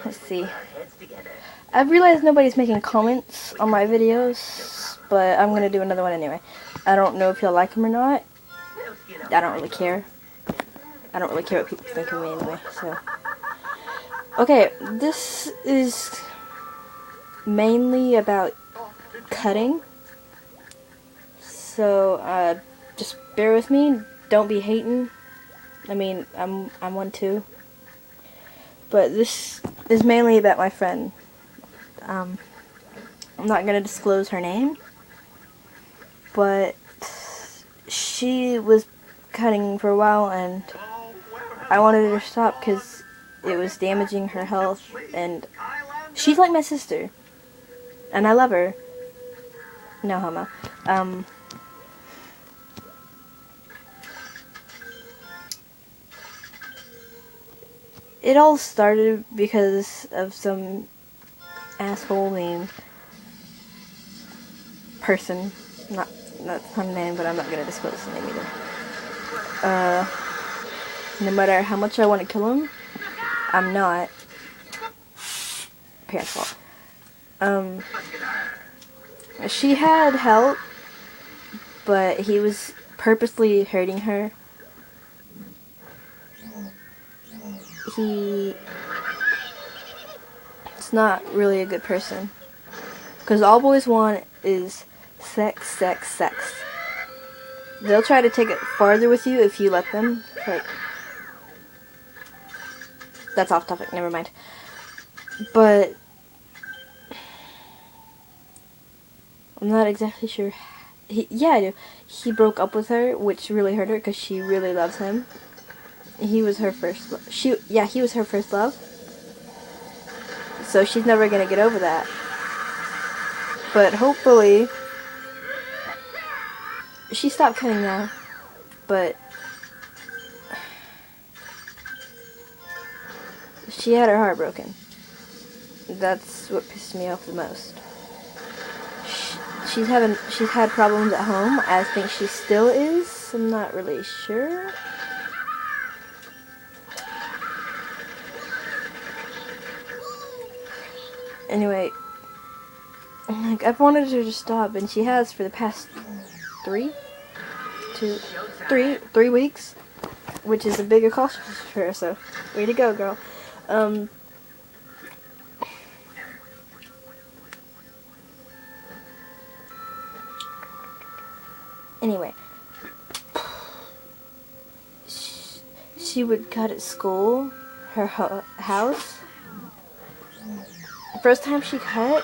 let's see. I've realized nobody's making comments on my videos, but I'm gonna do another one anyway. I don't know if you'll like them or not. I don't really care. I don't really care what people think of me anyway, so. Okay, this is mainly about cutting. So, just bear with me. Don't be hating. I mean, I'm one too. But this is mainly about my friend. I'm not gonna disclose her name, but she was cutting for a while, and I wanted her to stop because it was damaging her health, and she's like my sister, and I love her. No homo. It all started because of some asshole named person. That's not a name, but I'm not gonna disclose the name either. No matter how much I want to kill him, I'm not. Parents' fault. She had help, but he was purposely hurting her. He's not really a good person. Because all boys want is sex, sex, sex. They'll try to take it farther with you if you let them, but that's off topic, never mind. But I'm not exactly sure. Yeah, I do. He broke up with her, which really hurt her because she really loves him. He was her first love. He was her first love. So she's never gonna get over that. But hopefully, she stopped cutting now. But she had her heart broken. That's what pissed me off the most. She's had problems at home. I think she still is. I'm not really sure. Anyway, like, I've wanted her to stop, and she has for the past 3 weeks, which is a big accomplishment for her, so way to go, girl. Anyway, she would cut at school, her house. The first time she cut,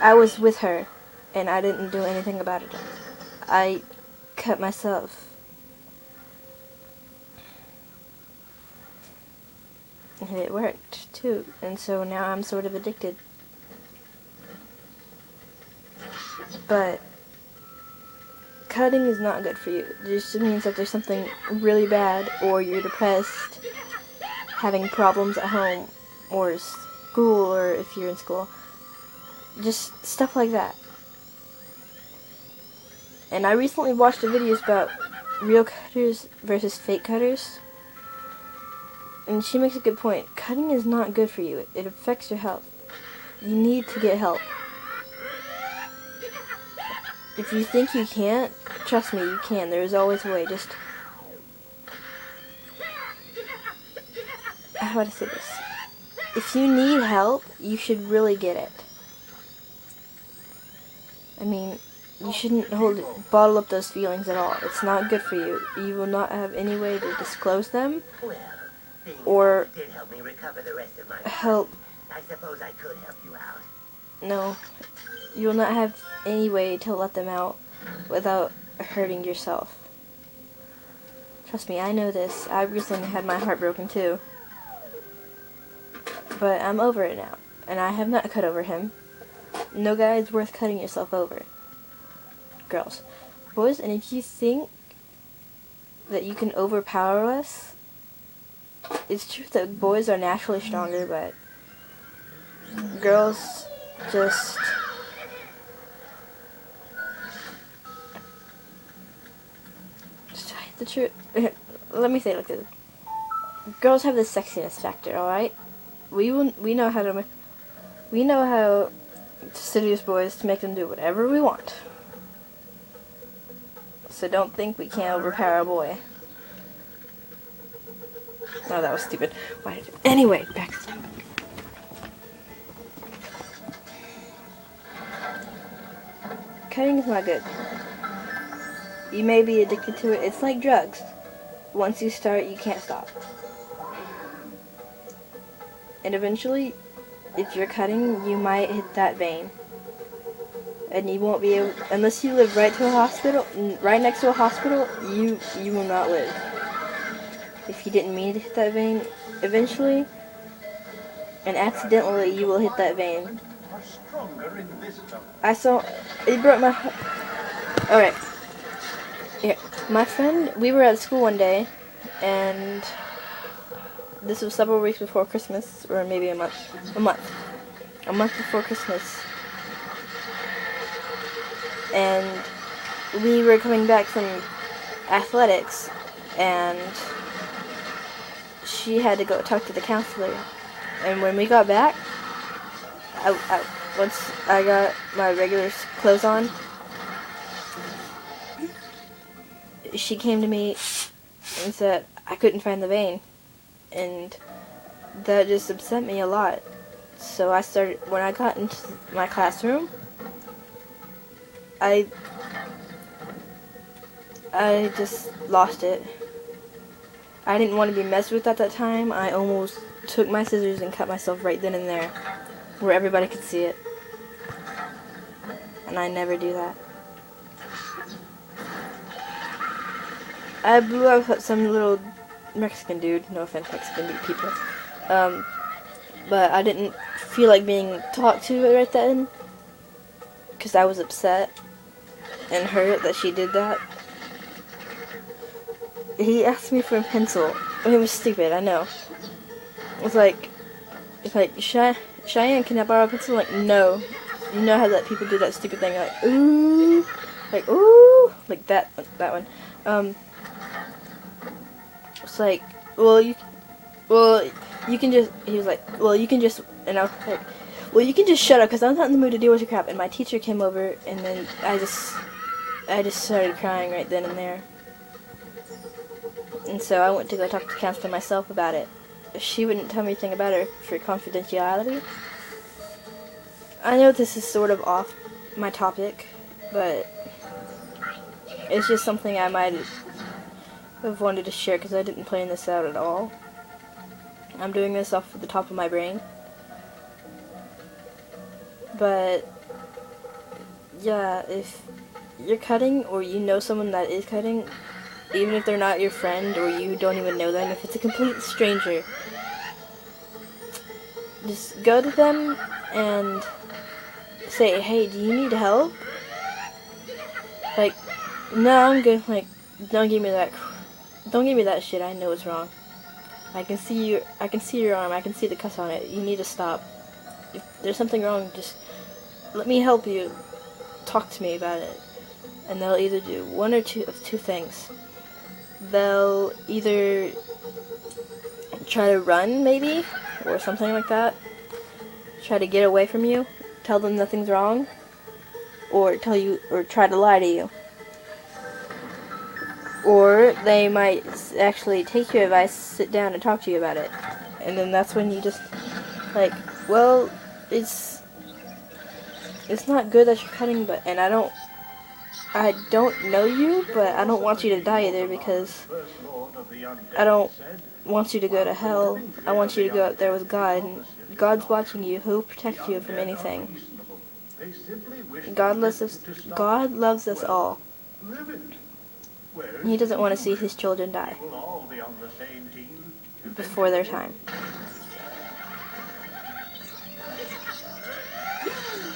I was with her, and I didn't do anything about it. I cut myself. And it worked, too, and so now I'm sort of addicted. But cutting is not good for you. It just means that there's something really bad, or you're depressed, having problems at home, or school, or if you're in school. Just stuff like that. And I recently watched the videos about real cutters versus fake cutters. And she makes a good point. Cutting is not good for you. It affects your health. You need to get help. If you think you can't, trust me, you can. There is always a way. Just... how do I say this? If you need help, you should really get it. I mean, you shouldn't bottle up those feelings at all. It's not good for you. You will not have any way to disclose them or help. I suppose I could help you out. No, you will not have any way to let them out without hurting yourself. Trust me, I know this. I recently had my heart broken too. But I'm over it now, and I have not cut over him. No guy is worth cutting yourself over. Girls. Boys, and if you think that you can overpower us, it's true that boys are naturally stronger, but girls just... the truth. Let me say it like this. girls have the sexiness factor, alright? We know how to seduce boys to make them do whatever we want. So don't think we can't overpower a boy. Oh, that was stupid. Why did anyway, back to the topic. Cutting is not good. You may be addicted to it. It's like drugs. Once you start, you can't stop. And eventually, if you're cutting, you might hit that vein. And you won't be able, unless you live right next to a hospital, you will not live. If you didn't mean to hit that vein, eventually, and accidentally, you will hit that vein. It broke my heart. Alright. Yeah, my friend, we were at school one day, and this was several weeks before Christmas, or maybe a month before Christmas. And we were coming back from athletics, and she had to go talk to the counselor. And when we got back, once I got my regular clothes on, she came to me and said I couldn't find the vein, and that just upset me a lot. So when I got into my classroom, I just lost it. I didn't want to be messed with at that time. I almost took my scissors and cut myself right then and there, where everybody could see it. And I never do that. I blew up some little Mexican dude. No offense, Mexican dude people. But I didn't feel like being talked to right then, because I was upset and hurt that she did that. He asked me for a pencil. It was stupid, I know. It's like, Cheyenne, can I borrow a pencil? Like, no. You know how that people do that stupid thing, like, ooh, like that one. It's like, you can just, he was like, you can just, and I was like, you can just shut up, because I'm not in the mood to deal with your crap. And my teacher came over, and then I just started crying right then and there. And so I went to go talk to the counselor myself about it. She wouldn't tell me anything about it for confidentiality. I know this is sort of off my topic, but it's just something I might have wanted to share, because I didn't plan this out at all. I'm doing this off the top of my brain. But yeah, if you're cutting, or you know someone that is cutting, even if they're not your friend or you don't even know them, if it's a complete stranger, just go to them and say, hey, do you need help? Like, no, I'm good. Like, don't give me that shit. I know it's wrong. I can see your arm. I can see the cuts on it. You need to stop. If there's something wrong, just let me help you. Talk to me about it. And they'll either do one or two things. They'll either try to run, maybe, or something like that. Try to get away from you. Tell them nothing's wrong. Or try to lie to you. Or they might actually take your advice, sit down and talk to you about it. And then that's when you just, like, well, it's not good that you're cutting, and I don't know you, but I don't want you to die either, because I don't want you to go to hell. I want you to go up there with God, and God's watching you. He'll protect you from anything. God loves us all. He doesn't want to see his children die before their time.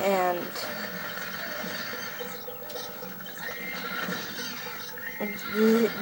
And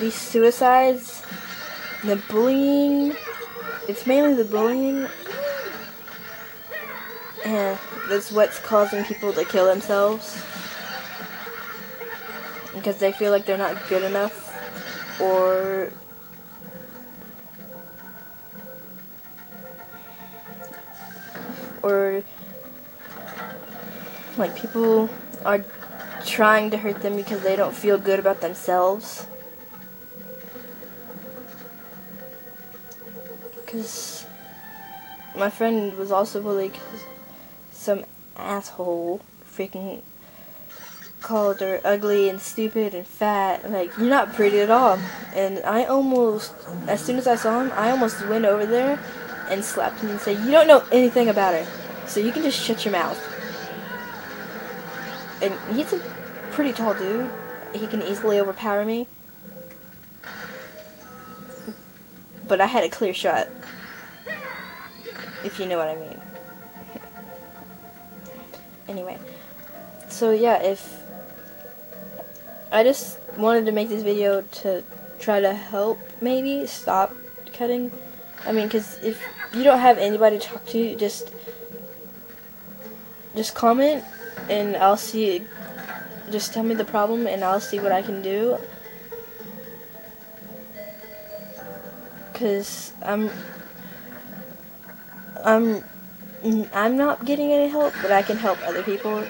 these suicides, the bullying, it's mainly the bullying, and that's what's causing people to kill themselves, because they feel like they're not good enough, or or like people are trying to hurt them because they don't feel good about themselves. Because my friend was also bullied because some asshole freaking called her ugly and stupid and fat. Like, you're not pretty at all. And I almost, as soon as I saw him, I almost went over there and slapped him and said, you don't know anything about her, so you can just shut your mouth. And he's a pretty tall dude. He can easily overpower me. But I had a clear shot, if you know what I mean. Anyway, so yeah, if I just wanted to make this video to try to help maybe stop cutting. I mean, because if you don't have anybody to talk to, just comment and I'll see. Just tell me the problem and I'll see what I can do. Because I'm not getting any help, but I can help other people.